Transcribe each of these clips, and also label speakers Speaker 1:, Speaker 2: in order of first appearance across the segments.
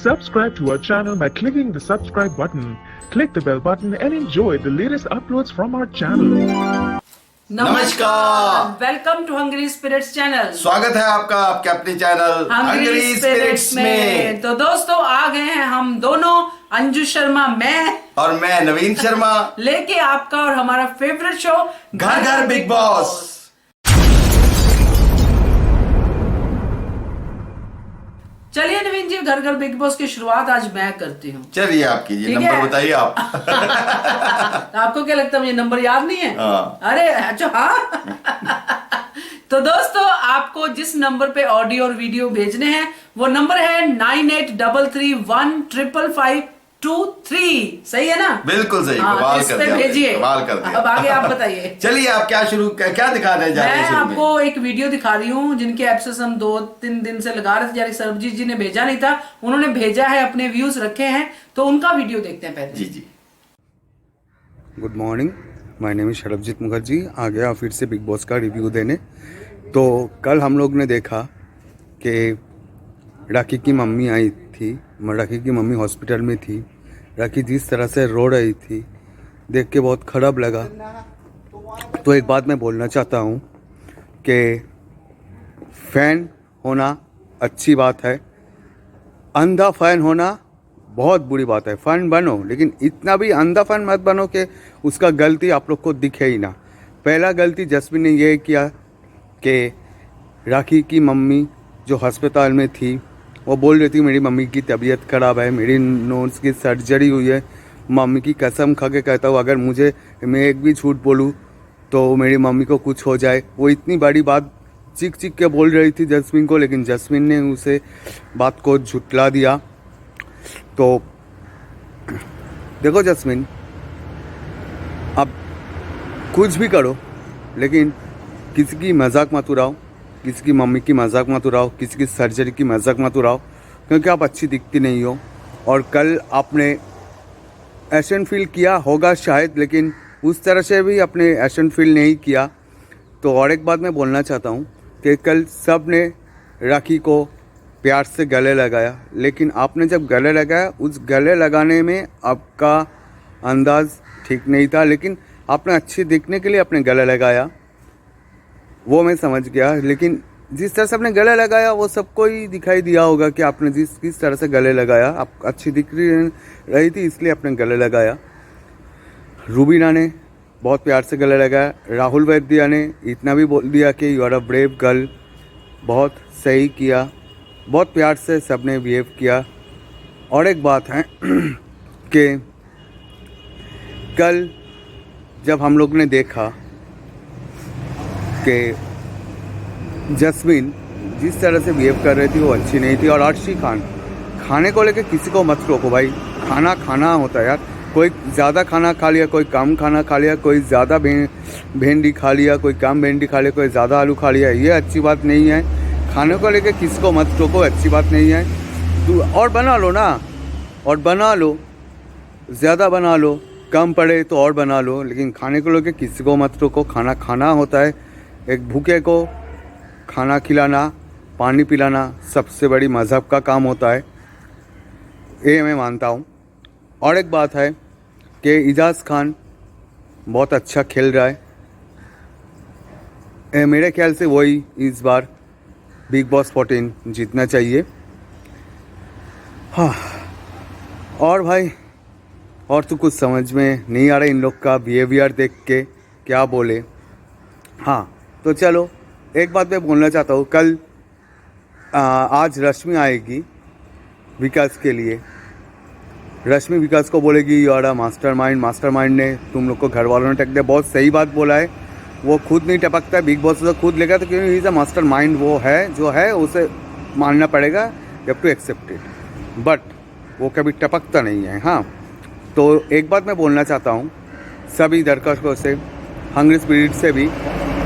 Speaker 1: Subscribe to our channel by clicking the subscribe button. Click the bell button and enjoy the latest uploads from our channel.
Speaker 2: नमस्कार,
Speaker 3: welcome to hungry spirits channel.
Speaker 2: स्वागत है आपका आपके अपने channel
Speaker 3: hungry spirits में। तो दोस्तों आ गए हैं हम दोनों, अंजू शर्मा मैं
Speaker 2: और मैं नवीन शर्मा,
Speaker 3: लेके आपका और हमारा फेवरेट शो
Speaker 2: घर घर बिग बॉस।
Speaker 3: चलिए नवीन जी, घर घर बिग बॉस की शुरुआत आज मैं करती हूँ।
Speaker 2: चलिए आप कीजिए, नंबर बताइए आप।
Speaker 3: आपको क्या लगता है मुझे नंबर याद नहीं है? अरे अच्छा हाँ। तो दोस्तों आपको जिस नंबर पे ऑडियो और वीडियो भेजने हैं वो नंबर है 9833155523। सही है ना?
Speaker 2: बिल्कुल सही।
Speaker 3: कमाल कर दिया, भेजिए।
Speaker 2: कमाल कर दिया।
Speaker 3: अब आगे आप बताइए।
Speaker 2: चलिए आप क्या दिखा रहे हैं?
Speaker 3: मैं आपको एक वीडियो दिखा रही हूँ जिनके एपिसोड हम 2-3 दिन से लगा रहे थे। यानी सरबजीत जी ने भेजा नहीं था, उन्होंने भेजा है, अपने व्यूज रखे हैं, तो उनका वीडियो देखते हैं पहले।
Speaker 2: जी।
Speaker 4: Good morning, my name is Sarabjit Mukherjee. आ गया फिर से बिग बॉस का रिव्यू देने। तो कल हम लोग ने देखा कि राखी की मम्मी आई थी, राखी की मम्मी हॉस्पिटल में थी। राखी जिस तरह से रो रही थी देख के बहुत खराब लगा। तो एक बात मैं बोलना चाहता हूँ कि फैन होना अच्छी बात है, अंधा फैन होना बहुत बुरी बात है। फैन बनो, लेकिन इतना भी अंधा फैन मत बनो कि उसका गलती आप लोग को दिखे ही ना। पहला गलती जस्मिन ने यह किया कि राखी की मम्मी जो अस्पताल में थी वो बोल रही थी मेरी मम्मी की तबीयत ख़राब है, मेरी नोज़ की सर्जरी हुई है। मम्मी की कसम खा के कहता हूँ अगर मैं एक भी झूठ बोलूँ तो मेरी मम्मी को कुछ हो जाए। वो इतनी बड़ी बात चीख के बोल रही थी जस्मिन को, लेकिन जस्मिन ने उसे बात को झुटला दिया। तो देखो जस्मिन, अब कुछ भी करो लेकिन किसी की मजाक मत उड़ाओ, किसी की मम्मी की मजाक मत उड़ाओ, किसी की सर्जरी की मजाक मत उड़ाओ, क्योंकि आप अच्छी दिखती नहीं हो। और कल आपने एक्शन फील किया होगा शायद, लेकिन उस तरह से भी आपने एक्शन फील नहीं किया। तो और एक बात मैं बोलना चाहता हूँ कि कल सब ने राखी को प्यार से गले लगाया, लेकिन आपने जब गले लगाया उस गले लगाने में आपका अंदाज़ ठीक नहीं था, लेकिन आपने अच्छी दिखने के लिए अपने गले लगाया, वो मैं समझ गया। लेकिन जिस तरह से आपने गले लगाया वो सबको ही दिखाई दिया होगा कि आपने किस तरह से गले लगाया। आप अच्छी दिख रही थी इसलिए आपने गले लगाया। रूबीना ने बहुत प्यार से गले लगाया। राहुल वैद्या ने इतना भी बोल दिया कि you are a brave girl, बहुत सही किया, बहुत प्यार से सबने बिहेव किया। और एक बात है कि कल जब हम लोग ने देखा कि जस्मिन जिस तरह से बिहेव कर रही थी वो अच्छी नहीं थी। और अर्शी खान, खाने को लेके किसी को मत रोको भाई, खाना होता है यार। कोई ज़्यादा खाना खा लिया, कोई कम खाना खा लिया, कोई ज़्यादा भिंडी खा लिया, कोई कम भिंडी खा लिया, कोई ज़्यादा आलू खा लिया, ये अच्छी बात नहीं है। खाने को लेके किसी को मत रोको, अच्छी बात नहीं है। और बना लो ना, और बना लो, ज़्यादा बना लो, कम पड़े तो और बना लो, लेकिन खाने को लेके किसी को मत रोको। खाना होता है। एक भूखे को खाना खिलाना, पानी पिलाना सबसे बड़ी मज़हब का काम होता है, ये मैं मानता हूँ। और एक बात है कि इजाज़ खान बहुत अच्छा खेल रहा है। मेरे ख्याल से वही इस बार बिग बॉस 14 जीतना चाहिए। हाँ, और भाई और तो कुछ समझ में नहीं आ रहा इन लोग का बिहेवियर देख के, क्या बोले। हाँ तो चलो एक बात मैं बोलना चाहता हूँ। कल आज रश्मि आएगी विकास के लिए। रश्मि विकास को बोलेगी यू आर अ मास्टरमाइंड ने तुम लोग को घर वालों ने टक दिया। बहुत सही बात बोला है। वो खुद नहीं टपकता है, बिग बॉस तो खुद लेगा, तो क्योंकि ही इज़ अ मास्टरमाइंड। वो है जो है उसे मानना पड़ेगा, you have to accept it, but वो कभी टपकता नहीं है। हाँ तो एक बात मैं बोलना चाहता हूँ सभी दर्शकों से, हंग्री स्पिरिट से भी,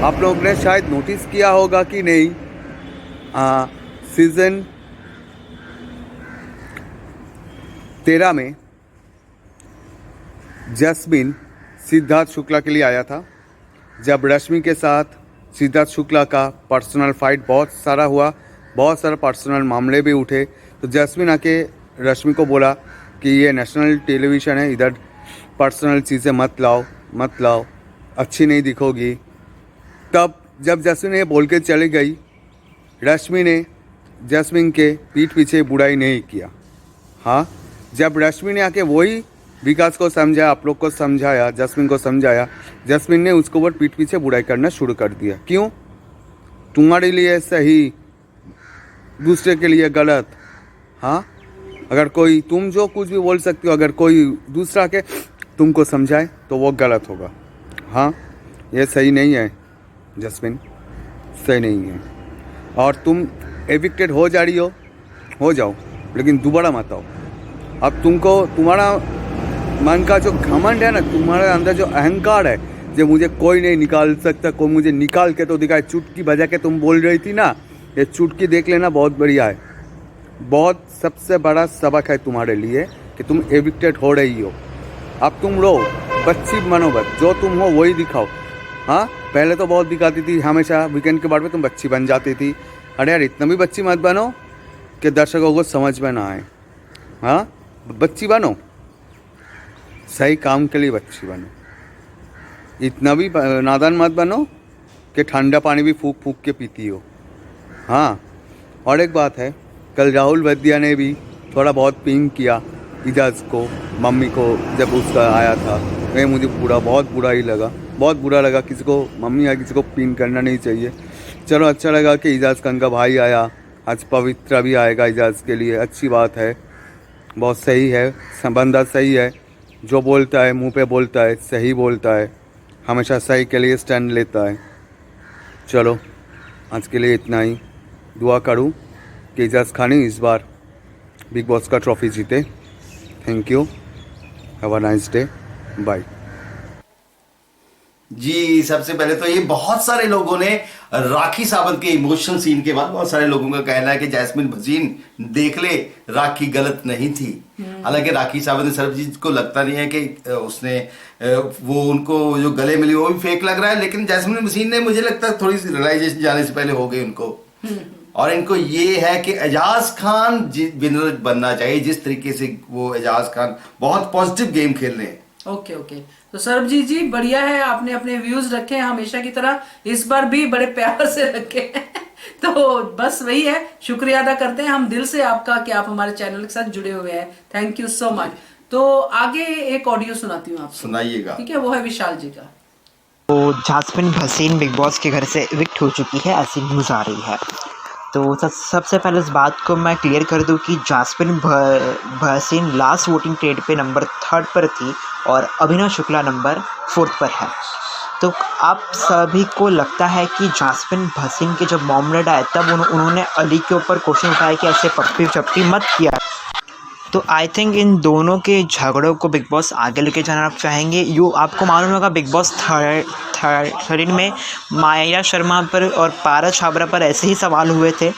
Speaker 4: आप लोग ने शायद नोटिस किया होगा कि नहीं, सीज़न 13 में जस्मिन सिद्धार्थ शुक्ला के लिए आया था। जब रश्मि के साथ सिद्धार्थ शुक्ला का पर्सनल फाइट बहुत सारा हुआ, बहुत सारे पर्सनल मामले भी उठे, तो जस्मिन आके रश्मि को बोला कि ये नेशनल टेलीविज़न है, इधर पर्सनल चीज़ें मत लाओ, अच्छी नहीं दिखोगी। तब जब जैस्मिन ये बोल के चली गई, रश्मि ने जैस्मिन के पीठ पीछे बुराई नहीं किया। हाँ, जब रश्मि ने आके वही विकास को समझाया, आप लोग को समझाया, जैस्मिन को समझाया, जैस्मिन ने उसको वो पीठ पीछे बुराई करना शुरू कर दिया। क्यों? तुम्हारे लिए सही, दूसरे के लिए गलत। हाँ, अगर कोई, तुम जो कुछ भी बोल सकते हो, अगर कोई दूसरा के तुमको समझाए तो वो गलत होगा। हाँ, ये सही नहीं है जैस्मिन, सही नहीं है। और तुम एविक्टेड हो जा रही हो जाओ, लेकिन दोबारा मत आओ। अब तुमको तुम्हारा मन का जो घमंड है ना, तुम्हारे अंदर जो अहंकार है, जो मुझे कोई नहीं निकाल सकता, कोई मुझे निकाल के तो दिखाए, चुटकी बजा के तुम बोल रही थी ना, ये चुटकी देख लेना, बहुत बढ़िया है। बहुत सबसे बड़ा सबक है तुम्हारे लिए कि तुम एविक्टेड हो रही हो। अब तुम रो, बच्ची बनो, बस जो तुम हो वही दिखाओ। हाँ, पहले तो बहुत दिखाती थी, हमेशा वीकेंड के बाद में तुम बच्ची बन जाती थी। अरे यार, इतना भी बच्ची मत बनो कि दर्शकों को समझ में ना आए। हाँ, बच्ची बनो, सही काम के लिए बच्ची बनो, इतना भी नादान मत बनो कि ठंडा पानी भी फूक फूक के पीती हो। हाँ, और एक बात है, कल राहुल वैद्या ने भी थोड़ा बहुत पिंग किया इजाज़ को, मम्मी को, जब उसका आया था। मुझे बहुत बुरा लगा। किसी को मम्मी या किसी को पिंग करना नहीं चाहिए। चलो, अच्छा लगा कि इजाज़ खान का भाई आया, आज पवित्र भी आएगा इजाज़ के लिए, अच्छी बात है, बहुत सही है, बंदा सही है, जो बोलता है मुंह पे बोलता है, सही बोलता है, हमेशा सही के लिए स्टैंड लेता है। चलो, आज के लिए इतना ही। दुआ करूँ कि इजाज़ खान इस बार बिग बॉस का ट्रॉफी जीते। Thank you, have a nice day, bye.
Speaker 2: जी, सबसे पहले तो ये बहुत सारे लोगों ने राखी सावंत के इमोशनल सीन के बाद बहुत सारे लोगों का कहना है कि जैस्मिन भसीन देख ले, राखी गलत नहीं थी। हालांकि राखी सावंत ने सरबजीत को लगता नहीं है कि उसने वो उनको जो गले मिली वो भी फेक लग रहा है, लेकिन जैस्मिन भसीन ने, मुझे लगता है, थोड़ी सी रियलाइजेशन जाने से पहले हो गई उनको। और इनको ये है कि एजाज खान विनर बनना चाहिए, जिस तरीके से वो एजाज खान बहुत पॉजिटिव गेम खेल रहे हैं।
Speaker 3: ओके, तो सरबजीत जी बढ़िया है, आपने अपने व्यूज रखे हैं हमेशा की तरह, इस बार भी बड़े प्यार से रखे हैं। तो बस वही है, शुक्रिया अदा करते हैं हम दिल से आपका कि आप हमारे चैनल के साथ जुड़े हुए हैं। Thank you so much. तो आगे एक ऑडियो सुनाती हूँ आपको,
Speaker 2: सुनाइएगा।
Speaker 3: ठीक है, वो है विशाल जी का।
Speaker 5: तो जैस्मिन भसीन बिग बॉस के घर से इविक्ट हो चुकी है, ऐसी न्यूज़ आ रही है। तो सबसे पहले इस बात को मैं क्लियर कर दूं कि Jasmin Bhasin last voting trend पे नंबर 3 पर थी और अभिनव शुक्ला नंबर 4 पर है। तो आप सभी को लगता है कि जैस्मिन भसीन के जब मामला आया तब उन्होंने अली के ऊपर क्वेश्चन उठाया कि ऐसे पप्पी चप्पी मत किया। तो आई थिंक इन दोनों के झगड़ों को बिग बॉस आगे लेके जाना चाहेंगे। आपको मालूम होगा बिग बॉस 13 में माया शर्मा पर और पारस छाबरा पर ऐसे ही सवाल हुए थे,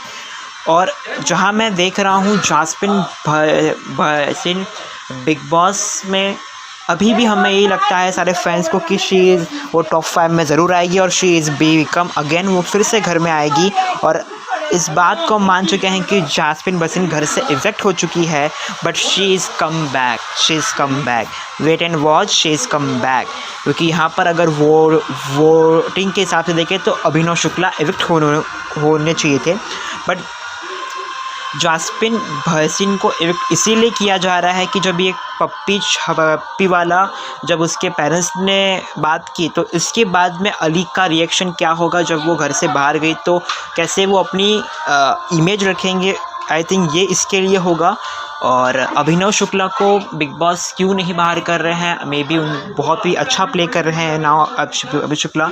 Speaker 5: और जहां मैं देख रहा हूं जैस्मिन भसीन बिग बॉस में अभी भी हमें यही लगता है सारे फैंस को कि शी इज़ वो टॉप 5 में ज़रूर आएगी और शी इज़ बिकम अगेन, वो फिर से घर में आएगी। और इस बात को मान चुके हैं कि जैस्मिन भसीन घर से इवेक्ट हो चुकी है, but she is come back, wait and watch, she is come back. क्योंकि यहाँ पर अगर वोटिंग के हिसाब से देखें तो अभिनव शुक्ला इवेक्ट होने चाहिए थे, बट जैस्मिन भसीन को इवेक्ट इसीलिए किया जा रहा है कि जब ये पप्पी वाला जब उसके पेरेंट्स ने बात की तो इसके बाद में अली का रिएक्शन क्या होगा जब वो घर से बाहर गई, तो कैसे वो अपनी इमेज रखेंगे। आई थिंक ये इसके लिए होगा। और अभिनव शुक्ला को बिग बॉस क्यों नहीं बाहर कर रहे हैं, मे बी बहुत ही अच्छा प्ले कर रहे हैं नाउ अभी शुक्ला।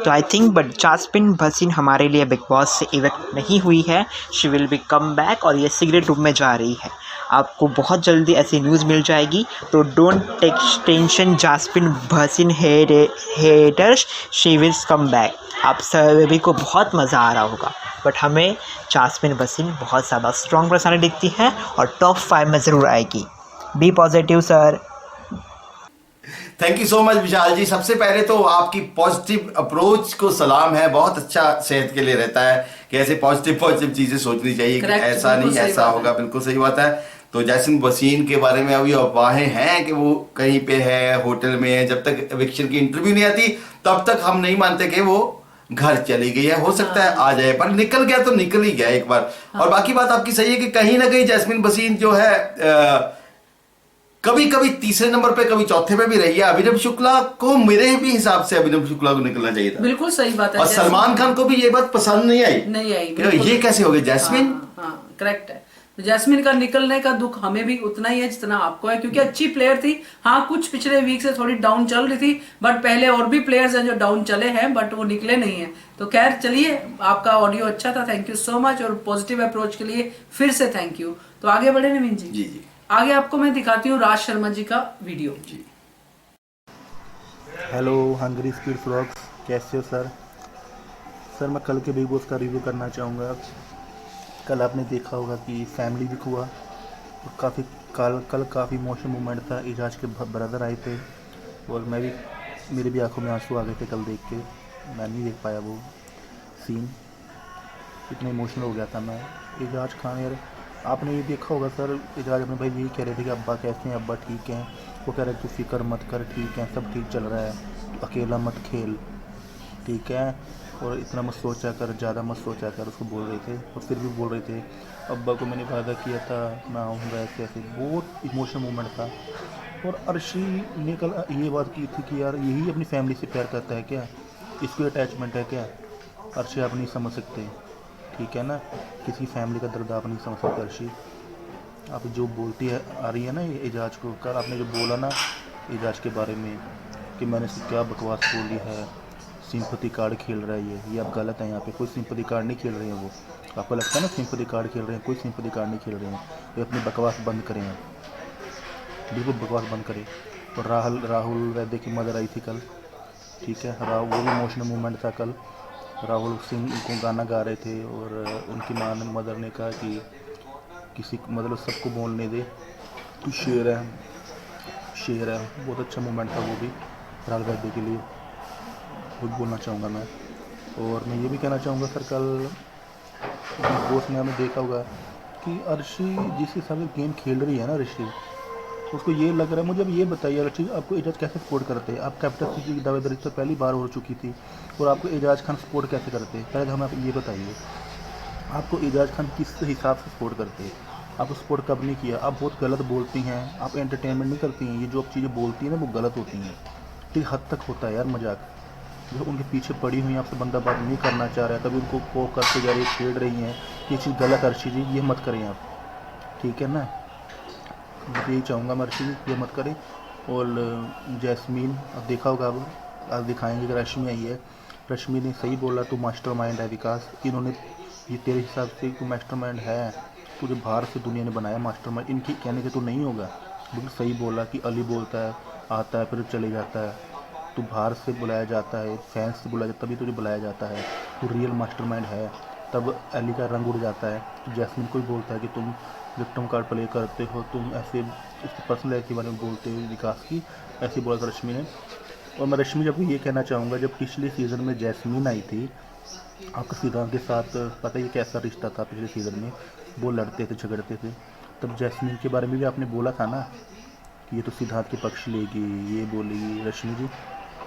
Speaker 5: तो I think but Jasmin Bhasin हमारे लिए बिग बॉस से इवेक्ट नहीं हुई है, she will be come back और ये सीक्रेट रूम में जा रही है। आपको बहुत जल्दी ऐसी न्यूज़ मिल जाएगी, तो don't take tension Jasmin Bhasin haters, she will come back. आप सभी को बहुत मज़ा आ रहा होगा, बट हमें जैस्मिन भसीन बहुत ज़्यादा स्ट्रॉन्ग पर्सनालिटी दिखती है और टॉप 5 में ज़रूर आएगी। Be positive sir.
Speaker 2: Thank you so much Vishal ji. सबसे पहले तो आपकी पॉजिटिव अप्रोच को सलाम है, बहुत अच्छा सेहत के लिए रहता है कि ऐसे पॉजिटिव चीजें सोचनी चाहिए कि ऐसा नहीं ऐसा होगा, बिल्कुल सही बात है। तो जैस्मिन भसीन के बारे में अभी अफवाहें हैं कि वो कहीं पे है, होटल में है। जब तक एविक्शन की इंटरव्यू नहीं आती तब तक हम नहीं मानते कि वो घर चली गई है। हो सकता है आ जाए, पर निकल गया तो निकल ही गया एक बार। और बाकी बात आपकी सही है कि कहीं ना कहीं जैस्मिन भसीन जो है कभी कभी तीसरे नंबर पे, कभी चौथे पे भी रही है। अभिनव शुक्ला को, मेरे भी हिसाब से अभिनव शुक्ला को निकलना चाहिए था।
Speaker 3: बिल्कुल सही बात है।
Speaker 2: और सलमान खान को भी ये बात पसंद नहीं आई
Speaker 3: बिल्कुल।
Speaker 2: ये कैसे हो गई जैस्मिन।
Speaker 3: हाँ करेक्ट है। तो जैस्मिन का निकलने का दुख हमें भी उतना ही है जितना आपको है, क्योंकि अच्छी प्लेयर थी। हाँ कुछ पिछले वीक से थोड़ी डाउन चल रही थी, बट पहले और भी प्लेयर्स हैं जो डाउन चले हैं बट वो निकले नहीं है। तो खैर चलिए, आपका ऑडियो अच्छा था, थैंक यू सो मच, और पॉजिटिव अप्रोच के लिए फिर से थैंक यू। तो आगे बढ़े नवीन जी।
Speaker 2: जी जी।
Speaker 3: आगे आपको मैं दिखाती हूँ राज शर्मा जी का वीडियो।
Speaker 2: जी
Speaker 6: हेलो हंगरी स्पीड व्लॉग्स, कैसे हो सर? सर मैं कल के बिग बॉस का रिव्यू करना चाहूँगा। कल आपने देखा होगा कि फैमिली वीक हुआ और कल काफ़ी इमोशनल मोमेंट था। एजाज के ब्रदर आए थे और मेरे भी आंखों में आंसू आ गए थे कल देख के। मैं नहीं देख पाया वो सीन, इतना इमोशनल हो गया था मैं। एजाज खान यार, आपने ये देखा होगा सर, एजाज अपने भाई यही कह रहे थे कि अब्बा कैसे हैं, अब्बा ठीक हैं। वो कह रहे तू फिक्र मत कर, ठीक है, सब ठीक चल रहा है, तू अकेला मत खेल, ठीक है, और इतना मत सोचा कर, ज़्यादा मत सोचा कर, उसको बोल रहे थे। और फिर भी बोल रहे थे अब्बा को मैंने वादा किया था मैं आऊँगा, ऐसे ऐसे। बहुत इमोशनल मोमेंट था। और अर्शी ने कल ये बात की थी कि यार यही अपनी फैमिली से प्यार करता है क्या, इसको अटैचमेंट है क्या? अर्शी आप नहीं समझ सकते, ठीक है ना, किसी फैमिली का दर्द आप नहीं समझ सकते। अर्शी आप जो बोलती है आ रही है ना ये एजाज को, कल आपने जो बोला ना एजाज के बारे में कि मैंने इसको क्या बकवास बोली है, सिंपैथी कार्ड खेल रहा है ये आप गलत है। यहाँ पे कोई सिंपैथी कार्ड नहीं खेल रहे हैं वो। आपको लगता है ना सिंपैथी कार्ड खेल रहे हैं, कोई सिंपैथी कार्ड नहीं खेल रहे हैं। ये अपनी बकवास बंद करें, बिल्कुल बकवास बंद करें। और राहुल वैद्य की मदर आई थी कल, ठीक है, वो भी इमोशनल मोमेंट था कल। राहुल सिंह को गाना गा रहे थे और उनकी माँ ने, मदर ने कहा कि किसी मतलब सबको बोलने दे, तू शेर है, शेर है। बहुत अच्छा मोमेंट था वो भी राहुल वैद्य के लिए, वो बोलना चाहूँगा मैं। और मैं ये भी कहना चाहूँगा सर, कल बिग बॉस में हमें देखा होगा कि अर्शी जिस हिसाब से गेम खेल रही है ना ऋषि, उसको ये लग रहा है। मुझे अब ये बताइए अर्शी, आपको एजाज कैसे सपोर्ट करते हैं? आप कैप्टन की दावेदारी तो पहली बार हो चुकी थी और आपको एजाज खान सपोर्ट कैसे करते हैं? पहले हमें आप ये बताइए, आपको एजाज खान किस हिसाब से सपोर्ट करते हैं? आपको सपोर्ट कब नहीं किया? आप बहुत गलत बोलती हैं, आप एंटरटेनमेंट नहीं करती हैं। ये जो आप चीज़ें बोलती हैं ना वो गलत होती हैं, ठीक हद तक होता है यार मजाक। जो उनके पीछे पड़ी हुई आपसे बंदा बात नहीं करना चाह रहा है, कभी उनको को करते जा रही है, छेड़ रही हैं, ये चीज़ गलत। अर्शी जी ये मत करें आप, ठीक है ना, यही चाहूँगा मैं अर्शी जी, ये मत करें। और जैस्मीन, अब देखा होगा, अब आज दिखाएंगे कि रश्मि आई है। रश्मि ने सही बोला, तू मास्टरमाइंड है विकास। इन्होंने ये तेरे हिसाब से तू मास्टरमाइंड है, तुझे बाहर से दुनिया ने बनाया मास्टरमाइंड, इनकी कहने से तो नहीं होगा। बिल्कुल सही बोला कि अली बोलता है, आता है फिर चले जाता है, तू बाहर से बुलाया जाता है, फैंस से बुलाया जाता है, तभी तुझे बुलाया जाता है, तू रियल मास्टरमाइंड है। तब अली का रंग उड़ जाता है। तो जैस्मिन को ही बोलता है कि तुम विक्टिम कार्ड प्ले करते हो, तुम ऐसे उसकी पर्सनल लाइफ के बारे में बोलते हो विकास की, ऐसे बोला था रश्मि ने। और मैं रश्मि जब ये कहना चाहूँगा, जब पिछले सीज़न में जैस्मिन आई थी आपका सिद्धांत के साथ, पता है कैसा रिश्ता था पिछले सीज़न में, वो लड़ते थे झगड़ते थे, तब जैस्मिन के बारे में भी आपने बोला था ना कि ये तो सिद्धांत के पक्ष लेगी, ये बोलेगी रश्मि जी।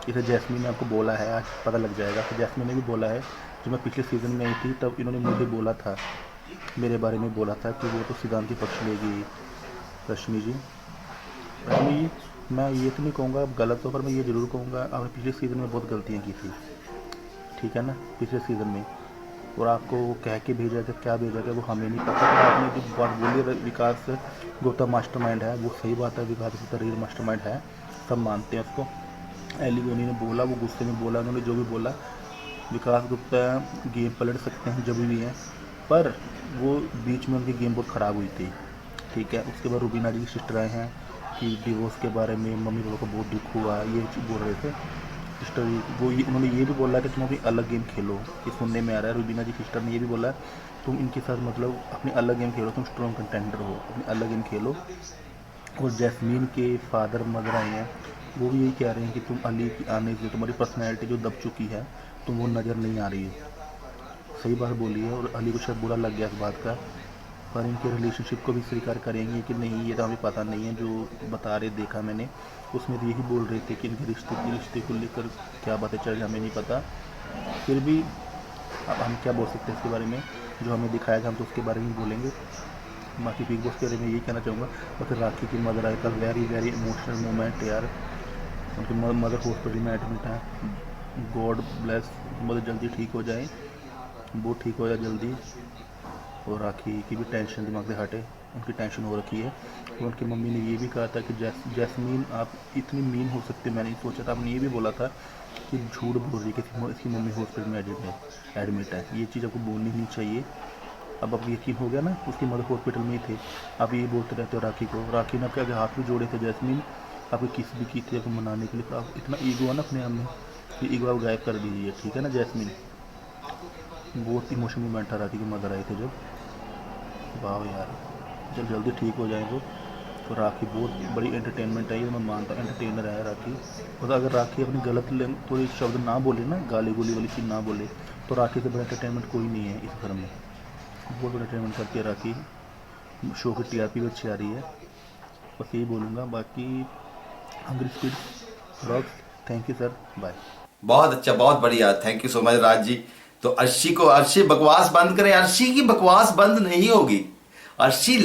Speaker 6: इसे जैस्मिन ने आपको बोला है, आज पता लग जाएगा। तो जैस्मिन ने भी बोला है, जब मैं पिछले सीज़न में आई थी तब इन्होंने मुझे बोला था, मेरे बारे में बोला था कि वो तो सिद्धांत के पक्ष लेगी रश्मि जी। रश्मि जी, मैं ये तो नहीं कहूँगा आप गलत हो, पर मैं ये ज़रूर कहूँगा आपने पिछले सीज़न में बहुत गलतियाँ की थी, ठीक है ना, पिछले सीज़न में। और आपको वो कह के भेजा था, क्या भेजा था वो हमें नहीं पता। तो आपने जो बात बोली विकास गौतम मास्टरमाइंड है, वो सही बात है, विकास इसी रियल मास्टरमाइंड है, सब मानते हैं उसको। एलिगोनी ने बोला, वो गुस्से में बोला, उन्होंने जो भी बोला, विकास गुप्ता गेम पलट सकते हैं जब भी हैं, पर वो बीच में उनकी गेम बहुत ख़राब हुई थी, ठीक है। उसके बाद रुबीना जी की सिस्टर आए हैं कि डिवोर्स के बारे में मम्मी पापा को बहुत दुख हुआ, ये बोल रहे थे सिस्टर। वो उन्होंने ये भी बोला कि तुम अपनी अलग गेम खेलो, ये सुनने में आ रहा है। रुबीना जी सिस्टर ने ये भी बोला तुम इनके साथ मतलब अपनी अलग गेम खेलो, तुम स्ट्रॉन्ग कंटेंडर हो, अपनी अलग गेम खेलो। और जैस्मीन के फादर मदर आए हैं, वो भी यही कह रहे हैं कि तुम अली की आने से तुम्हारी पर्सनैलिटी जो दब चुकी है, तुम वो नज़र नहीं आ रही है। सही बात बोली है। और अली को शायद बुरा लग गया इस बात का और इनके रिलेशनशिप को भी स्वीकार करेंगे कि नहीं, ये तो हमें पता नहीं है, जो बता रहे देखा मैंने उसमें तो यही बोल रहे थे कि इनके रिश्ते को लेकर क्या बातें चल रही हमें नहीं पता। फिर भी अब हम क्या बोल सकते हैं इसके बारे में, जो हमें दिखाया था हम तो उसके बारे में बोलेंगे। बाकी बिग बॉस के बारे में यही कहना चाहूँगा। बाकी राखी की मदर आए कल, वेरी वेरी इमोशनल मोमेंट यार। उनकी मदर हॉस्पिटल में एडमिट है, गॉड ब्लेस, मदर जल्दी ठीक हो जाए, वो ठीक हो जाए जल्दी। और राखी की भी टेंशन दिमाग से हटे, उनकी टेंशन हो रखी है। और उनकी मम्मी ने ये भी कहा था कि जैस्मीन आप इतनी मीन हो सकती, मैंने नहीं सोचा था। आपने ये भी बोला था कि झूठ बोल रही है कि इसकी मम्मी हॉस्पिटल में एडमिट है। ये चीज़ आपको बोलनी नहीं चाहिए। अब यकीन हो गया ना, उसकी मदर हॉस्पिटल में ही थे। आप ये बोलते रहते हो राखी को। राखी ने आपके आगे हाथ भी जोड़े थे जैस्मीन, आपको किस भी की थी आपको मनाने के लिए। तो आप इतना ईगो है ना अपने आप में, ये ईगो आप गायब कर दीजिए, ठीक है ना जैस्मीन। बहुत इमोशनल मोमेंट था राखी की मदर आए थे जब। वाह यार, जब जल्दी ठीक हो जाए वो। तो राखी बहुत बड़ी एंटरटेनमेंट है, ये मैं मानता हूँ, एंटरटेनर है राखी। और अगर राखी अपनी गलत कोई शब्द ना बोले ना, गाली गोली वाली चीज़ ना बोले, तो राखी से बड़ा एंटरटेनमेंट कोई नहीं है इस घर में। बहुत बड़ा एंटरटेनमेंट करती है राखी। शो की टीआरपी भी अच्छी आ रही है, बस यही बोलूँगा। बाकी hungry speed rocks, thank you sir, bye.
Speaker 2: बहुत अच्छा, बहुत बढ़िया, thank you so much Raj ji. तो अर्शी बकवास बंद करें, अर्शी की बकवास बंद नहीं होगी। अर्शी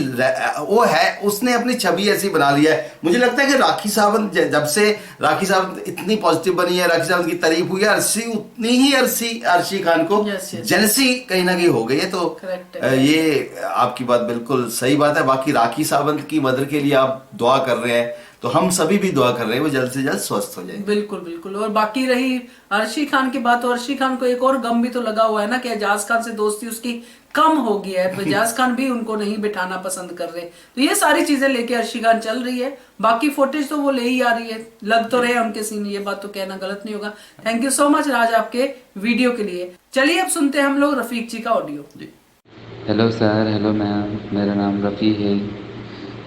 Speaker 2: वो है, उसने अपनी छवि ऐसी बना लिया है। मुझे लगता है कि राखी सावंत, जब से राखी सावंत इतनी पॉजिटिव बनी है, राखी सावंत की तारीफ हुई है, अर्शी उतनी ही अर्शी खान को जेलसी कहीं ना कहीं हो गई है। तो ये आपकी बात बिल्कुल सही बात है। बाकी राखी सावंत की मदर के लिए आप दुआ कर रहे हैं, तो हम सभी भी दुआ कर रहे हैं वो जल्द से जल्द स्वस्थ हो जाए।
Speaker 3: बिल्कुल बिल्कुल। और बाकी रही अर्शी खान की बात, तो अर्शी खान को एक और गम भी तो लगा हुआ है ना कि एजाज खान से दोस्ती उसकी कम हो गई है। एजाज खान भी उनको नहीं बिठाना पसंद कर रहे, तो ये सारी चीजें लेके अर्शी खान चल रही है। बाकी फुटेज तो वो ले ही आ रही है, लग तो रहे उनके सीन, ये बात तो कहना गलत नहीं होगा। थैंक यू सो मच राज आपके वीडियो के लिए। चलिए अब सुनते हैं हम लोग रफीक जी का audio.
Speaker 7: Hello sir, hello ma'am, मेरा नाम रफ़ी है।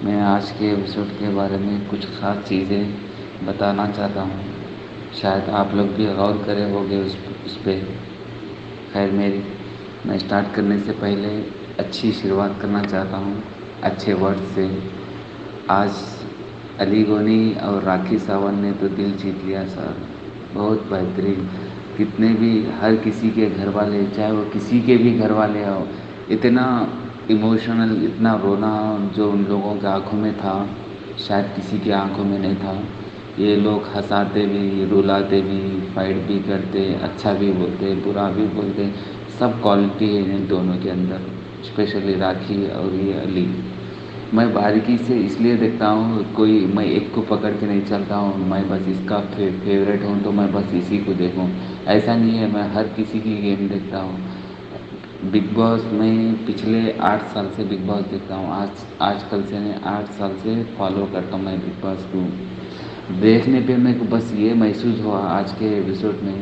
Speaker 7: मैं आज के एपिसोड के बारे में कुछ ख़ास चीज़ें बताना चाहता हूँ, शायद आप लोग भी गौर करे होंगे उस पर। खैर, मैं स्टार्ट करने से पहले अच्छी शुरुआत करना चाहता हूँ अच्छे वर्ड से। आज अली गोनी और राखी सावंत ने तो दिल जीत लिया सर, बहुत बेहतरीन। कितने भी हर किसी के घर वाले, चाहे वो किसी के भी घर वाले हो, इतना इमोशनल, इतना रोना जो उन लोगों के आंखों में था शायद किसी की आंखों में नहीं था। ये लोग हंसाते भी, रुलाते भी, फाइट भी करते, अच्छा भी बोलते, बुरा भी बोलते, सब क्वालिटी है इन दोनों के अंदर, स्पेशली राखी और ये अली। मैं बारीकी से इसलिए देखता हूँ, मैं एक को पकड़ के नहीं चलता हूँ, मैं बस इसका फेवरेट हूँ तो मैं बस इसी को देखूँ, ऐसा नहीं है। मैं हर किसी की गेम देखता हूँ। बिग बॉस में पिछले 8 साल से बिग बॉस देखता हूँ, आजकल से नहीं, 8 साल से फॉलो करता हूँ मैं बिग बॉस को। देखने पे मेरे को बस ये महसूस हुआ आज के एपिसोड में,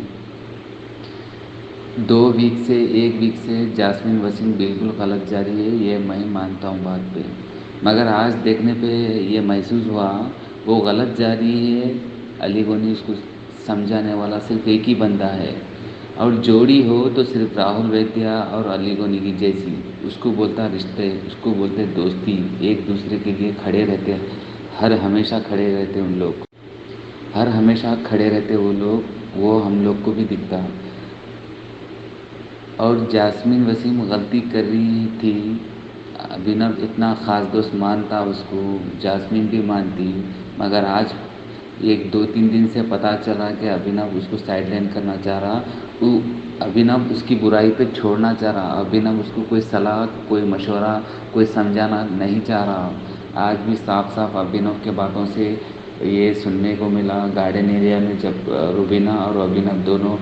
Speaker 7: 1 वीक से जास्मिन वसीम बिल्कुल गलत जा रही है, ये मैं मानता हूँ बात पे। मगर आज देखने पे ये महसूस हुआ वो गलत जा रही है। अली गोनी उसको समझाने वाला सिर्फ एक ही बंदा है, और जोड़ी हो तो सिर्फ राहुल वैद्या और अली गोनी की जैसी। उसको बोलता रिश्ते, उसको बोलते दोस्ती, एक दूसरे के लिए खड़े रहते, हमेशा खड़े रहते उन लोग, हमेशा खड़े रहते वो लोग, वो हम लोग को भी दिखता। और जास्मिन वसीम गलती कर रही थी, अभिनव इतना ख़ास दोस्त मानता उसको, जास्मिन भी मानती, मगर आज 1-2-3 दिन से पता चला कि अभिनव उसको साइडलाइन करना चाह रहा। अभिनव उसकी बुराई पे छोड़ना चाह रहा, अभिनव उसको कोई सलाह, कोई मशवरा, कोई समझाना नहीं चाह रहा। आज भी साफ साफ अभिनव के बातों से ये सुनने को मिला गार्डन एरिया में, जब रुबीना और अभिनव दोनों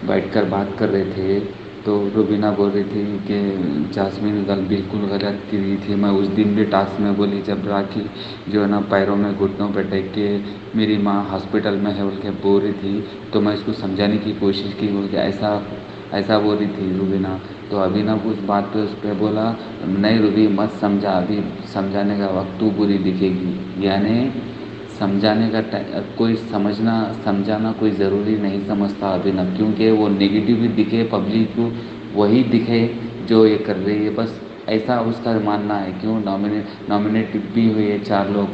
Speaker 7: बैठकर बात कर रहे थे, तो रुबीना बोल रही थी कि जास्मिन बिल्कुल गलत की रही थी। मैं उस दिन भी टास्क में बोली, जब राखी जो है ना पैरों में घुटनों पर टेक के मेरी माँ हॉस्पिटल में है बोल के बोल रही थी, तो मैं इसको समझाने की कोशिश की बोल के ऐसा बोल रही थी रुबीना। तो अभिनव उस बात पे उस पर बोला, नहीं रुबी मत समझा, अभी समझाने का वक्त तू बुरी दिखेगी। यानी समझाने का कोई समझाना कोई ज़रूरी नहीं समझता अभिनव, क्योंकि वो नेगेटिव भी दिखे पब्लिक को, वही दिखे जो ये कर रही है। बस ऐसा उसका मानना है। क्यों नॉमिनेट भी हुए 4 लोग,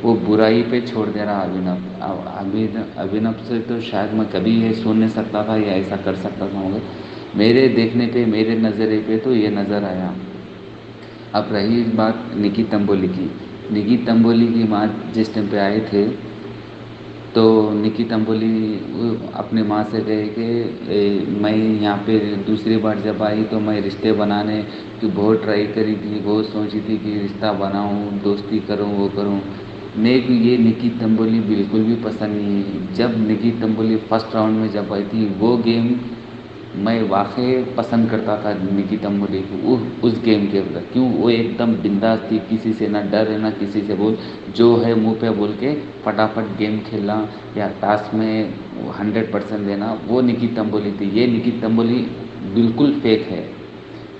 Speaker 7: वो बुराई पे छोड़ दे रहा अभिनव से तो शायद मैं कभी ये सोच नहीं सकता था या ऐसा कर सकता था, मगर मेरे देखने पे, मेरे नज़रिए पे तो ये नज़र आया। अब रही बात निकी तंबोली की, निकी तंबोली की माँ जिस टाइम पे आए थे, तो निकी तंबोली अपनी माँ से कहे कि मैं यहाँ पे दूसरी बार जब आई तो मैं रिश्ते बनाने की बहुत ट्राई करी थी, बहुत सोची थी कि रिश्ता बनाऊँ, दोस्ती करूँ, वो करूँ। मेरे को ये निकी तंबोली बिल्कुल भी पसंद नहीं है। जब निकी तंबोली फर्स्ट राउंड में जब आई थी, वो गेम मैं वाकई पसंद करता था निकी तंबोली को उस गेम के अंदर। क्यों, वो एकदम बिंदास थी, किसी से ना डर है ना किसी से बोल, जो है मुंह पे बोल के फटाफट गेम खेलना या टास्क में 100% देना, वो निकी तंबोली थी। ये निकी तंबोली बिल्कुल फेक है।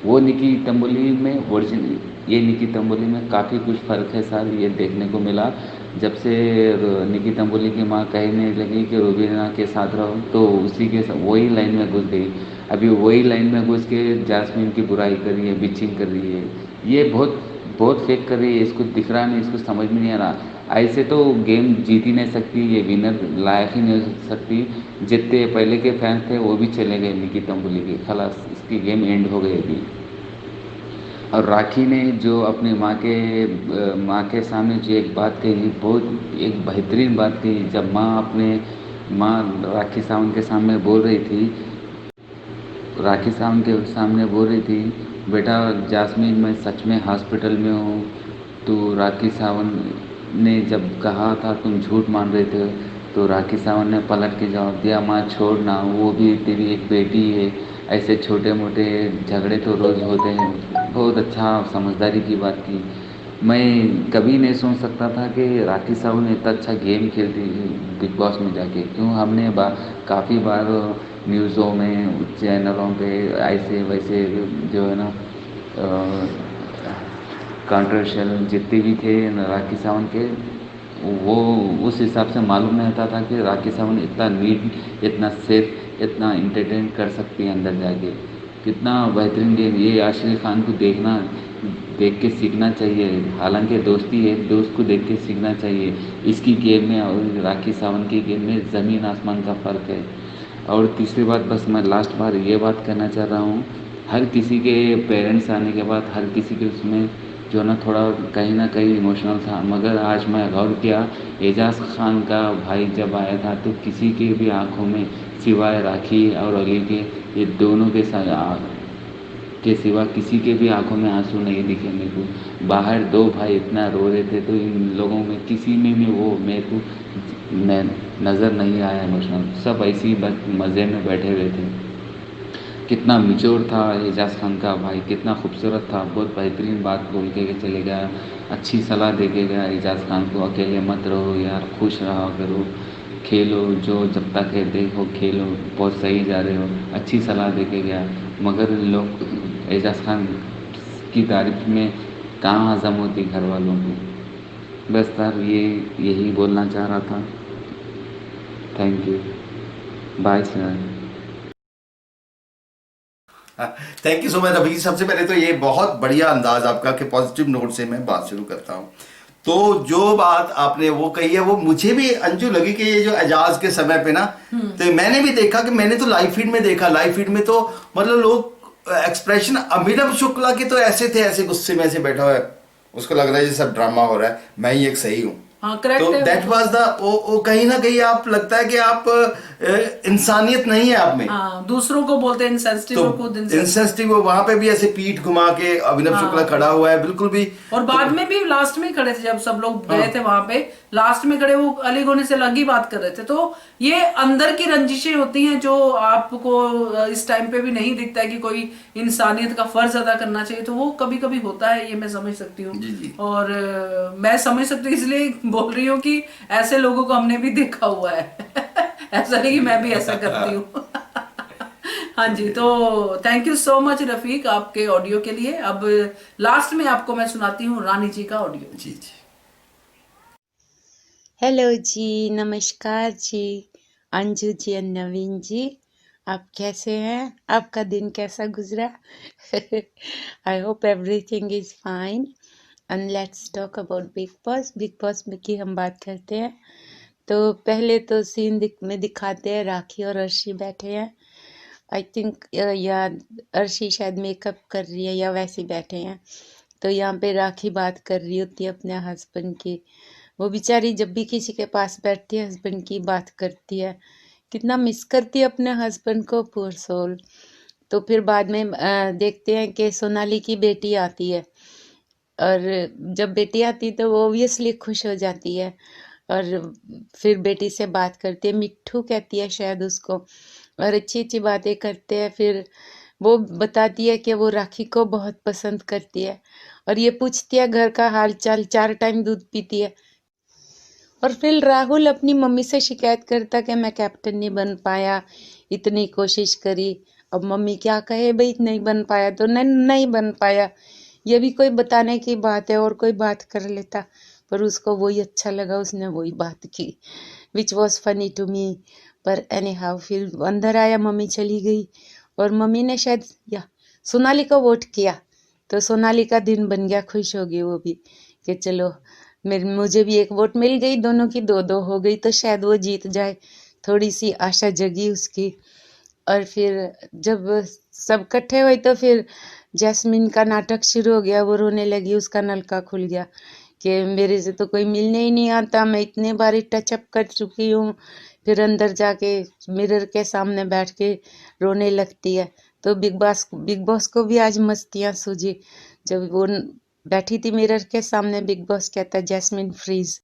Speaker 7: वो निकी तंबोली में ओरिजिनल, ये निकी तंबोली में काफ़ी कुछ फ़र्क है सर, ये देखने को मिला। जब से निकी तंबोली की माँ कहने लगी कि रुबीना के साथ रहो, तो उसी के वही लाइन में घुस गई। अभी वही लाइन में घुस के जास्मीन की बुराई कर रही है, बिचिंग कर रही है। ये बहुत बहुत फेक कर रही है, इसको दिख रहा नहीं, इसको समझ में नहीं आ रहा। ऐसे तो गेम जीत ही नहीं सकती, ये विनर लायक ही नहीं हो सकती। जितने पहले के फैंस थे वो भी चले गए निकी तंबोली के, खलास इसकी गेम एंड हो गई अभी। और राखी ने जो अपनी माँ के सामने जो एक बात कही, बहुत एक बेहतरीन बात कही। जब माँ राखी सावंत के सामने बोल रही थी, राखी सावंत के सामने बोल रही थी, बेटा जास्मीन मैं सच में हॉस्पिटल में हूँ। तो राखी सावंत ने जब कहा था तुम झूठ मान रहे थे, तो राखी सावंत ने पलट के जवाब दिया, माँ छोड़ ना, वो भी तेरी एक बेटी है, ऐसे छोटे मोटे झगड़े तो रोज़ होते हैं। बहुत अच्छा समझदारी की बात की। मैं कभी नहीं सोच सकता था कि राखी सावंत इतना अच्छा गेम खेलती है बिग बॉस में जाके। क्यों, हमने काफ़ी बार न्यूज़ों में, चैनलों पे ऐसे वैसे जो है ना कंट्रोवर्शियल जितने भी थे राखी सावंत के, वो उस हिसाब से मालूम नहीं होता था कि राखी सावंत इतना नीट, इतना सेफ, इतना इंटरटेन कर सकती है अंदर जाके। कितना बेहतरीन गेम, ये आशिर खान को देख के सीखना चाहिए। हालांकि दोस्ती है, दोस्त को देख के सीखना चाहिए। इसकी गेम में और राखी सावंत की गेम में ज़मीन आसमान का फ़र्क है। और तीसरी बात, बस मैं लास्ट बार ये बात कहना चाह रहा हूँ, हर किसी के पेरेंट्स आने के बाद हर किसी के उसमें जो ना थोड़ा कहीं ना कहीं इमोशनल था। मगर आज मैं गौर किया, एजाज खान का भाई जब आया था तो किसी के भी आंखों में सिवाय राखी और अली के, ये दोनों के सिवा किसी के भी आंखों में आंसू नहीं दिखे मेरे को। बाहर 2 भाई इतना रो रहे थे, तो इन लोगों में किसी में भी वो मेरे को नज़र नहीं आया इमोशनल। सब ऐसे ही बस मज़े में बैठे हुए थे। कितना मिच्योर था एजाज खान का भाई, कितना खूबसूरत था, बहुत बेहतरीन बात बोल के चले गया, अच्छी सलाह दे के गया एजाज खान को, अकेले मत रहो यार, खुश रहा करो, खेलो, जो जब तक है देखो, खेलो, बहुत सही जा रहे हो, अच्छी सलाह दे के गया। मगर लोग एजाज खान की तारीफ में कहाँ हज़म होती घर वालों को। बस सर यही बोलना चाह रहा था। Thank you, bye sir.
Speaker 2: Thank you so much Ravi ji. सबसे पहले तो ये बहुत बढ़िया अंदाज आपका कि पॉजिटिव नोट से मैं बात शुरू करता हूँ। तो जो बात आपने वो कही है, वो मुझे भी अंजू लगी कि ये जो एजाज के समय पे ना, तो मैंने भी देखा कि मैंने तो लाइव फीड में देखा, लाइव फीड में तो मतलब लोग एक्सप्रेशन अभिनव शुक्ला के तो ऐसे थे, ऐसे गुस्से में ऐसे बैठा हुआ है, उसको लग रहा है जैसे ड्रामा हो रहा है, मैं ही एक सही हूँ।
Speaker 3: हाँ, करेक्ट
Speaker 2: तो
Speaker 3: है।
Speaker 2: दैट वाज द कहीं ना कहीं आप लगता है कि आप इंसानियत नहीं है आप में।
Speaker 3: हाँ, दूसरों को बोलते हैं इंसेंसिटिव और खुद
Speaker 2: इंसेंसिटिव, वहां पे भी ऐसे पीठ घुमा के अभिनव शुक्ला खड़ा हुआ है बिल्कुल भी।
Speaker 3: और बाद में भी लास्ट में खड़े थे, जब सब लोग गए थे वहां पे लास्ट में खड़े, वो अली गोनी से अलग ही बात कर रहे थे। तो ये अंदर की रंजिशें होती हैं जो आपको इस टाइम पे भी नहीं दिखता है कि कोई इंसानियत का फर्ज अदा करना चाहिए, तो वो कभी कभी होता है, ये मैं समझ सकती हूँ। और मैं समझ सकती हूँ, इसलिए बोल रही हूँ कि ऐसे लोगों को हमने भी देखा हुआ है। ऐसा नहीं कि मैं भी ऐसा करती हूँ। हाँ जी, तो thank you so much Rafiq आपके ऑडियो के लिए। अब लास्ट में आपको मैं सुनाती हूँ रानी जी का ऑडियो।
Speaker 2: जी जी।
Speaker 8: हेलो जी, नमस्कार जी, अंजू जी और नवीन जी। आप कैसे हैं? आपका दिन कैसा गुजरा? I hope everything is fine and let's talk about big boss. Big boss में की हम बात करते हैं। तो पहले तो सीन में दिखाते हैं राखी और अर्शी बैठे हैं। आई थिंक या अर्शी शायद मेकअप कर रही है या वैसे ही बैठे हैं। तो यहाँ पे राखी बात कर रही होती है अपने हस्बैंड की। वो बेचारी जब भी किसी के पास बैठती है हस्बैंड की बात करती है, कितना मिस करती है अपने हस्बैंड को, पुअर सोल। तो फिर बाद में देखते हैं कि सोनाली की बेटी आती है और जब बेटी आती है तो वो ओबियसली खुश हो जाती है और फिर बेटी से बात करती है, मिट्ठू कहती है शायद उसको, और अच्छी अच्छी बातें करते हैं। फिर वो बताती है कि वो राखी को बहुत पसंद करती है और ये पूछती है घर का हाल चाल, 4 टाइम दूध पीती है। और फिर राहुल अपनी मम्मी से शिकायत करता कि मैं कैप्टन नहीं बन पाया, इतनी कोशिश करी। अब मम्मी क्या कहे भाई, नहीं बन पाया तो नहीं बन पाया, ये भी कोई बताने की बात है। और कोई बात कर लेता, पर उसको वही अच्छा लगा, उसने वही बात की, which was funny to me. पर एनी हाउ फिर अंदर आया, मम्मी चली गई और मम्मी ने शायद या सोनाली को वोट किया। तो सोनाली का दिन बन गया, खुश हो गई वो भी कि चलो मुझे भी एक वोट मिल गई, दोनों की 2-2 हो गई तो शायद वो जीत जाए, थोड़ी सी आशा जगी उसकी। और फिर जब सब इकट्ठे हुए तो फिर जैस्मिन का नाटक शुरू हो गया, वो रोने लगी, उसका नलका खुल गया कि मेरे से तो कोई मिलने ही नहीं आता, मैं इतने बारी टचअप कर चुकी हूँ। फिर अंदर जाके मिरर के सामने बैठ के रोने लगती है। तो बिग बॉस को भी आज मस्तियाँ सूझी। जब वो बैठी थी मिरर के सामने, बिग बॉस कहता है जैस्मिन फ्रीज।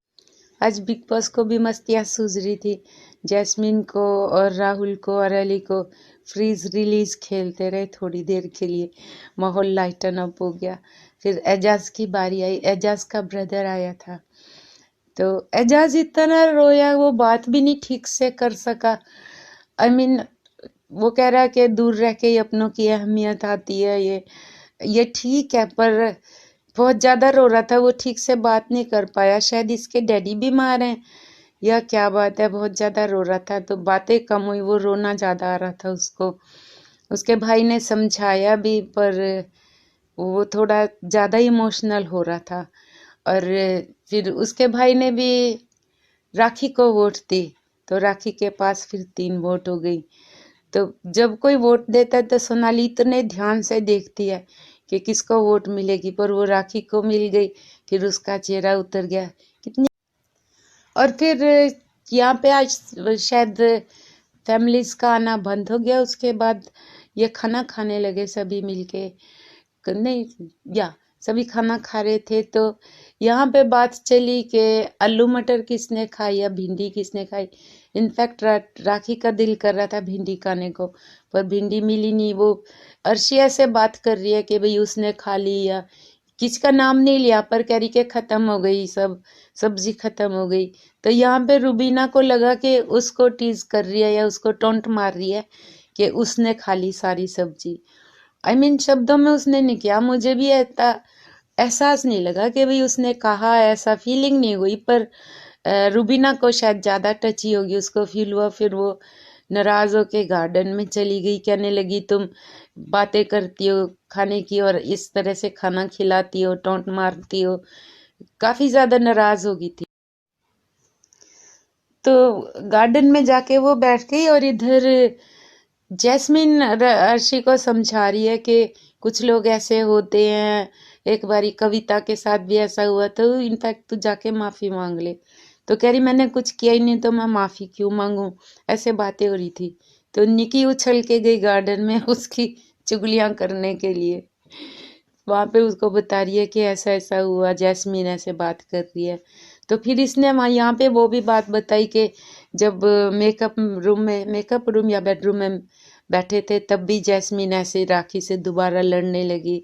Speaker 8: आज बिग बॉस को भी मस्तियाँ सूझ रही थी, जैस्मिन को और राहुल को और अली को फ्रीज रिलीज खेलते रहे थोड़ी देर के लिए, माहौल लाइटन अप हो गया। फिर एजाज की बारी आई, एजाज का ब्रदर आया था तो एजाज इतना रोया, वो बात भी नहीं ठीक से कर सका। आई मीन वो कह रहा है कि दूर रह के ही अपनों की अहमियत आती है, ये ठीक है, पर बहुत ज़्यादा रो रहा था, वो ठीक से बात नहीं कर पाया। शायद इसके डैडी बीमार हैं या क्या बात है, बहुत ज़्यादा रो रहा था तो बातें कम हुई, वो रोना ज़्यादा आ रहा था उसको। उसके भाई ने समझाया भी पर वो थोड़ा ज़्यादा इमोशनल हो रहा था। और फिर उसके भाई ने भी राखी को वोट दी तो राखी के पास फिर 3 वोट हो गई। तो जब कोई वोट देता है तो सोनाली इतने ध्यान से देखती है कि किसको वोट मिलेगी, पर वो राखी को मिल गई, फिर उसका चेहरा उतर गया कितनी। और फिर यहाँ पे आज शायद फैमिलीज का आना बंद हो गया, उसके बाद ये खाना खाने लगे सभी मिलके, नहीं या सभी खाना खा रहे थे। तो यहाँ पे बात चली कि आलू मटर किसने खाई या भिंडी किसने खाई। इनफैक्ट राखी का दिल कर रहा था भिंडी खाने को, पर भिंडी मिली नहीं। वो अर्शिया से बात कर रही है कि भाई उसने खा ली, या किसी का नाम नहीं लिया पर कह रही कि ख़त्म हो गई, सब सब्जी ख़त्म हो गई। तो यहाँ पे रुबीना को लगा कि उसको टीज कर रही है या उसको टोंट मार रही है कि उसने खा ली सारी सब्जी। आई मीन शब्दों में उसने नहीं किया, मुझे भी एहसास नहीं लगा कि भाई उसने कहा, ऐसा फीलिंग नहीं हुई। पर रुबीना को शायद ज़्यादा टची होगी, उसको फील हुआ। फिर वो नाराज़ होके गार्डन में चली गई, कहने लगी तुम बातें करती हो खाने की और इस तरह से खाना खिलाती हो, टोंट मारती हो, काफ़ी ज़्यादा नाराज़ हो गई थी। तो गार्डन में जाके वो बैठ गई और इधर जैस्मिन अर्शी को समझा रही है कि कुछ लोग ऐसे होते हैं, एक बारी कविता के साथ भी ऐसा हुआ, तो इनफैक्ट तू जाके माफ़ी मांग ले। तो कह रही मैंने कुछ किया ही नहीं तो मैं माफ़ी क्यों मांगूं, ऐसे बातें हो रही थी। तो निकी उछल के गई गार्डन में उसकी चुगलियां करने के लिए, वहाँ पे उसको बता रही है कि ऐसा ऐसा हुआ, जैस्मिन ऐसे बात कर रही है। तो फिर इसने यहाँ पे वो भी बात बताई कि जब मेकअप रूम या बेडरूम में बैठे थे तब भी जैस्मिन ऐसे राखी से दोबारा लड़ने लगी,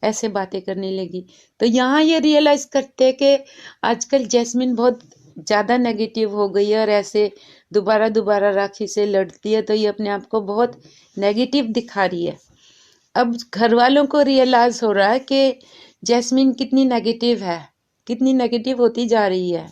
Speaker 8: ऐसे बातें करने लगी। तो यहाँ ये रियलाइज़ करते हैं कि आजकल जैस्मिन बहुत ज़्यादा नेगेटिव हो गई है और ऐसे दोबारा राखी से लड़ती है, तो ये अपने आप को बहुत नेगेटिव दिखा रही है। अब घर वालों को रियलाइज़ हो रहा है कि जैस्मिन कितनी नेगेटिव है, कितनी नेगेटिव होती जा रही है।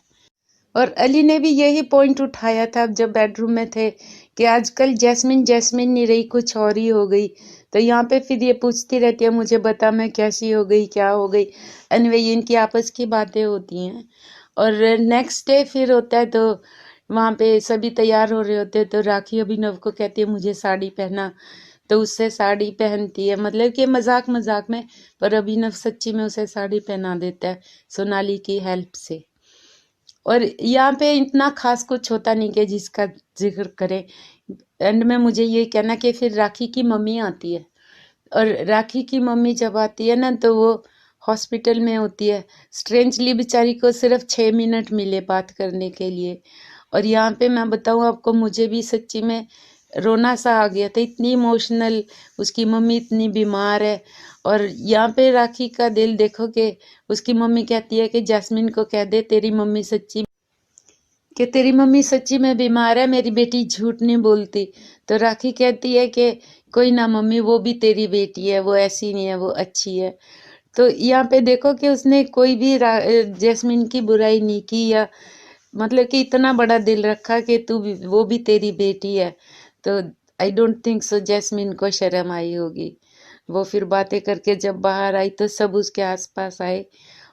Speaker 8: और अली ने भी यही पॉइंट उठाया था जब बेडरूम में थे कि आजकल जैस्मिन जैस्मिन नहीं रही, कुछ और ही हो गई। तो यहाँ पे फिर ये पूछती रहती है मुझे बता मैं कैसी हो गई, क्या हो गई। एनीवे इनकी आपस की बातें होती हैं। और नेक्स्ट डे फिर होता है तो वहाँ पे सभी तैयार हो रहे होते हैं तो राखी अभिनव को कहती है मुझे साड़ी पहना, तो उससे साड़ी पहनती है, मतलब कि मजाक मजाक में, पर अभिनव सच्ची में उसे साड़ी पहना देता है सोनाली की हेल्प से। और यहाँ पे इतना खास कुछ होता नहीं कि जिसका जिक्र करें। एंड में मुझे ये कहना कि फिर राखी की मम्मी आती है, और राखी की मम्मी जब आती है ना तो वो हॉस्पिटल में होती है। स्ट्रेंजली बेचारी को सिर्फ 6 मिनट मिले बात करने के लिए। और यहाँ पे मैं बताऊँ आपको, मुझे भी सच्ची में रोना सा आ गया था, इतनी इमोशनल। उसकी मम्मी इतनी बीमार है और यहाँ पे राखी का दिल देखो कि उसकी मम्मी कहती है कि जैस्मिन को कह दे तेरी मम्मी सच्ची में बीमार है, मेरी बेटी झूठ नहीं बोलती। तो राखी कहती है कि कोई ना मम्मी, वो भी तेरी बेटी है, वो ऐसी नहीं है, वो अच्छी है। तो यहाँ पे देखो कि उसने कोई भी जैस्मिन की बुराई नहीं की, या मतलब कि इतना बड़ा दिल रखा कि वो भी तेरी बेटी है। तो I don't think so Jasmin को शर्म आई होगी। वो फिर बातें करके जब बाहर आई तो सब उसके आसपास आए।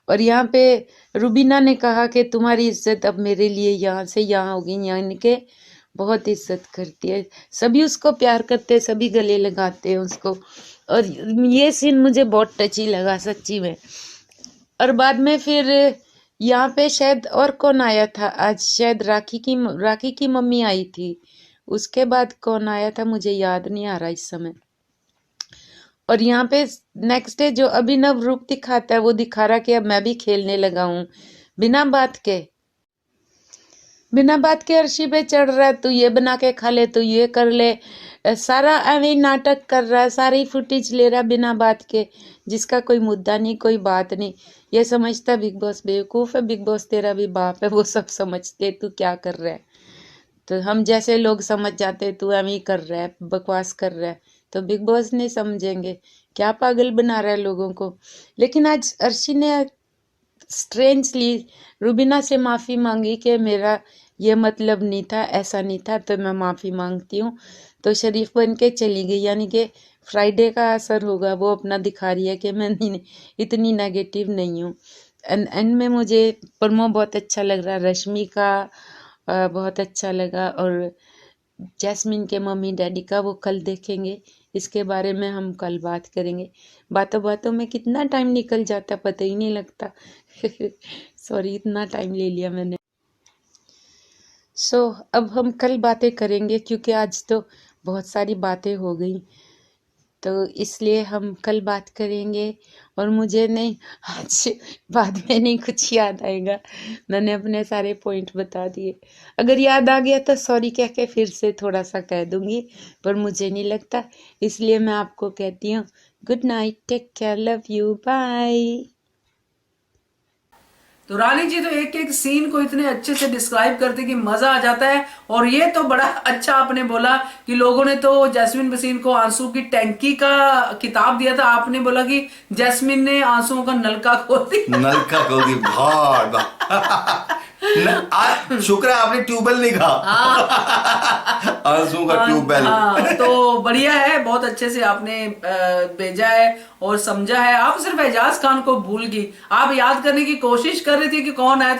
Speaker 8: और यहाँ पे रुबीना ने कहा कि तुम्हारी इज्जत अब मेरे लिए यहाँ से यहाँ होगी, यानी कि बहुत इज्जत करती है, सभी उसको प्यार करते हैं, सभी गले लगाते हैं उसको। और ये सीन मुझे बहुत टची लगा सच्ची में। और बाद में फिर यहाँ पे शायद और कौन आया था आज, शायद राखी की मम्मी आई थी। उसके बाद कौन आया था मुझे याद नहीं आ रहा इस समय। और यहाँ पे नेक्स्ट डे जो अभिनव रूप दिखाता है वो दिखा रहा कि अब मैं भी खेलने लगा हूँ बिना बात के अर्शी पे चढ़ रहा है, तू ये बना के खा ले, तू ये कर ले, सारा ऐਵੇਂ नाटक कर रहा है, सारी फुटेज ले रहा बिना बात के, जिसका कोई मुद्दा नहीं, कोई बात नहीं। ये समझता बिग बॉस बेवकूफ़ है, बिग बॉस तेरा भी बाप है, वो सब समझते तू क्या कर रहा है। तो हम जैसे लोग समझ जाते तू ऐਵੇਂ ही कर रहा है, बकवास कर रहा है, तो बिग बॉस नहीं समझेंगे, क्या पागल बना रहा है लोगों को। लेकिन आज अर्शी ने स्ट्रेंजली रुबीना से माफ़ी मांगी कि मेरा ये मतलब नहीं था, ऐसा नहीं था, तो मैं माफ़ी मांगती हूँ। तो शरीफ बन के चली गई, यानी कि फ्राइडे का असर होगा, वो अपना दिखा रही है कि मैं इतनी नेगेटिव नहीं हूँ। एंड में मुझे प्रोमो बहुत अच्छा लग रहा, रश्मि का बहुत अच्छा लगा, और जैस्मिन के मम्मी डैडी का वो कल देखेंगे, इसके बारे में हम कल बात करेंगे। बातों बातों में कितना टाइम निकल जाता पता ही नहीं लगता। सॉरी इतना टाइम ले लिया मैंने। अब हम कल बातें करेंगे क्योंकि आज तो बहुत सारी बातें हो गई, तो इसलिए हम कल बात करेंगे। और मुझे नहीं आज बाद में नहीं कुछ याद आएगा, मैंने अपने सारे पॉइंट बता दिए। अगर याद आ गया तो सॉरी कह के फिर से थोड़ा सा कह दूंगी, पर मुझे नहीं लगता, इसलिए मैं आपको कहती हूँ good night, take care, love you, bye.
Speaker 3: तो रानी जी तो एक एक सीन को इतने अच्छे से डिस्क्राइब करते कि मजा आ जाता है। और ये तो बड़ा अच्छा आपने बोला कि लोगों ने तो जैस्मिन भसीन को आंसू की टैंकी का किताब दिया था, आपने बोला कि जैस्मिन ने आंसुओं का नलका खोल दिया।
Speaker 2: शुक्र है आपने ट्यूबवेल नहीं कहा, आंसू का ट्यूबवेल।
Speaker 3: तो बढ़िया है, बहुत अच्छे से आपने भेजा है और समझा है। आप सिर्फ एजाज खान को भूल गई, आप याद करने की कोशिश कर रही थी कि कौन आया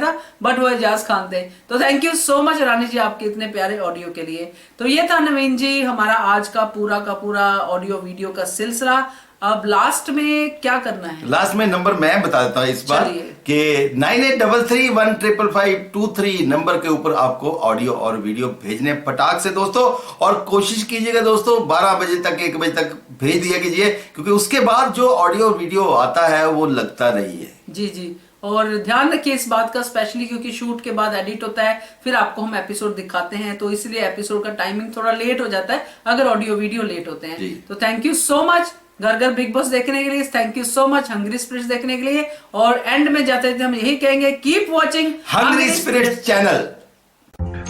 Speaker 3: था, बट वो एजाज खान थे। तो थैंक यू सो मच रानी जी आपके इतने प्यारे ऑडियो के लिए। तो ये था नवीन जी हमारा आज का पूरा ऑडियो वीडियो का सिलसिला। अब लास्ट में क्या करना है?
Speaker 2: लास्ट में नंबर मैं बता देता हूँ इस बार कि 9833155523 नंबर के ऊपर आपको ऑडियो और वीडियो भेजने फटाक से दोस्तों। और कोशिश कीजिएगा दोस्तों 12 बजे तक 1 बजे तक भेज दिया कीजिए, क्योंकि उसके बाद जो ऑडियो वीडियो आता है वो लगता नहीं है।
Speaker 3: जी और ध्यान रखिए इस बात का स्पेशली, क्योंकि शूट के बाद एडिट होता है, फिर आपको हम एपिसोड दिखाते हैं, तो इसलिए एपिसोड का टाइमिंग थोड़ा लेट हो जाता है अगर ऑडियो वीडियो लेट होते हैं। तो थैंक यू सो मच घर घर बिग बॉस देखने के लिए, thank you so much hungry spirits देखने के लिए। और एंड में जाते थे हम यही कहेंगे, keep watching
Speaker 2: hungry spirits channel.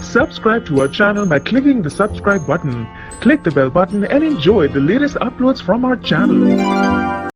Speaker 1: Subscribe to our channel by clicking the subscribe button. Click the bell button and enjoy the latest uploads from our channel.